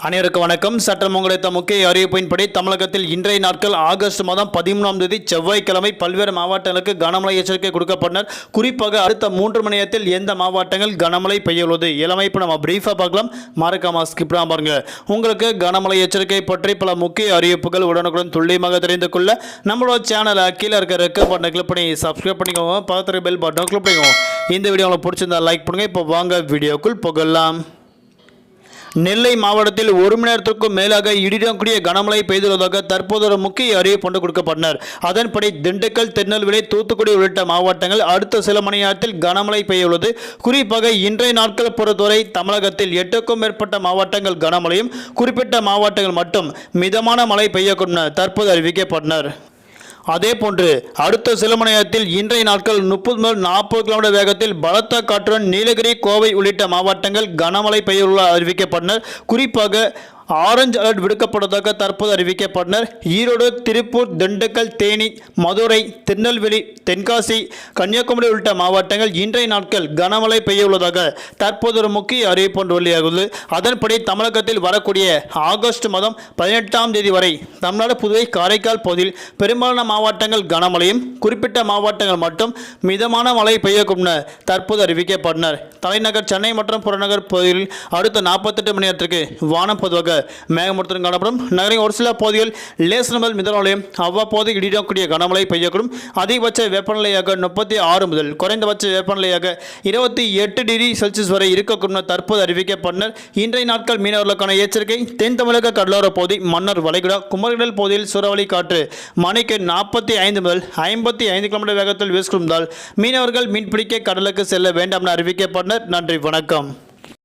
அனைவருக்கும் வணக்கம். சட்டம் கிடைத்த முக்கிய அறிவிப்பின்படி தமிழகத்தில் இன்றைய நாட்கள் ஆகஸ்ட் மாதம் 13ஆம் தேதி செவ்வாய்க்கிழமை பல்வேறு மாவட்டங்களுக்கு கனமழை எச்சரிக்கை கொடுக்கப்பட்டனர். குறிப்பாக அடுத்த 3 மணி நேரத்தில் எந்த மாவட்டங்கள் கனமழை பெய்யுள்ளது இளமைப்பு நம்ம பிரீஃபாக பார்க்கலாம். மறக்காம ஸ்கிப் பாருங்க. உங்களுக்கு கனமழை எச்சரிக்கை பற்றி பல முக்கிய அறிவிப்புகள் உடனுக்குடன் துல்லியமாக தெரிந்து கொள்ள நம்மளோட சேனலை கீழே இருக்க ரெக்க பட்டனை கிளிக் பண்ணி சப்ஸ்கிரைப் பண்ணிக்கோங்க. பக்கத்தில் பெல் பட்டனை கிளிக் பண்ணிக்கோங்க. இந்த வீடியோ உங்களுக்கு பிடிச்சிருந்தா லைக் பண்ணுங்க. இப்போ வாங்க வீடியோக்குள் போகலாம். நெல்லை மாவட்டத்தில் 1 மணி நேரத்திற்கும் மேலாக இடியுடன் கூடிய கனமழை பெய்துள்ளதாக தற்போது ஒரு முக்கிய அறிவிப்பு கொடுக்கப்பட்டனர். அதன்படி திண்டுக்கல், திருநெல்வேலி, தூத்துக்குடி உள்ளிட்ட மாவட்டங்கள் அடுத்த சில மணி நேரத்தில் கனமழை பெய்யுள்ளது. குறிப்பாக இன்றைய நாட்கள் பொறுத்தவரை தமிழகத்தில் 8க்கும் மேற்பட்ட மாவட்டங்கள் கனமழையும் குறிப்பிட்ட மாவட்டங்கள் மட்டும் மிதமான மழை பெய்யக்கூடும் என தற்போது அறிவிக்கப்பட்டனர். அதேபோன்று அடுத்த சில மணி நேரத்தில் இன்றைய நாட்கள் 30 முதல் 40 கிலோமீட்டர் வேகத்தில் பலத்த காற்றுடன் நீலகிரி, கோவை உள்ளிட்ட மாவட்டங்கள் கனமழை பெய்யுள்ள அறிவிக்கப்பட்டனர். குறிப்பாக ஆரஞ்சு அலர்ட் விடுக்கப்படுவதாக தற்போது அறிவிக்கப்பட்டனர். ஈரோடு, திருப்பூர், திண்டுக்கல், தேனி, மதுரை, திருநெல்வேலி, தென்காசி, கன்னியாகுமரி உள்ளிட்ட மாவட்டங்கள் இன்றைய நாட்கள் கனமழை பெய்யுள்ளதாக தற்போது ஒரு முக்கிய அறிவிப்பு ஒன்று வெளியாகுது. அதன்படி தமிழகத்தில் வரக்கூடிய ஆகஸ்ட் மாதம் 18ஆம் தேதி வரை தமிழ்நாடு, புதுவை, காரைக்கால் பகுதியில் பெரும்பாலான மாவட்டங்கள் கனமழையும் குறிப்பிட்ட மாவட்டங்கள் மட்டும் மிதமான மழை பெய்யக்கூடும் என தற்போது அறிவிக்கப்பட்டனர். தலைநகர் சென்னை மற்றும் புறநகர் பகுதியில் அடுத்த 48 மணி நேரத்திற்கு வானம் பொதுவாக மேகமூட்டத்துடன் காணப்படும். நகரின் ஒரு சில பகுதிகள் லேசான முதல் மிதமான அவ்வப்போது இடியக்கூடிய கனமழை பெய்யக்கூடும். அதிகபட்ச வெப்பநிலையாக 36 முதல் குறைந்தபட்ச வெப்பநிலையாக 28 டிகிரி செல்சியஸ் வரை இருக்கக்கூடும் தற்போது அறிவிக்கப்பட்டனர். இன்றைய நாட்கள் மீனவர்களுக்கான எச்சரிக்கை. தென் தமிழக கடலோர பகுதி, மன்னார் வளைகுடா, குமரிக்கடல் பகுதியில் சூறாவளி காற்று மணிக்கு 45 முதல் 55 கிலோமீட்டர் வேகத்தில் வீசுவதால் மீனவர்கள் மீன்பிடிக்க கடலுக்கு செல்ல வேண்டாம் என அறிவிக்கப்பட்டனர். நன்றி, வணக்கம்.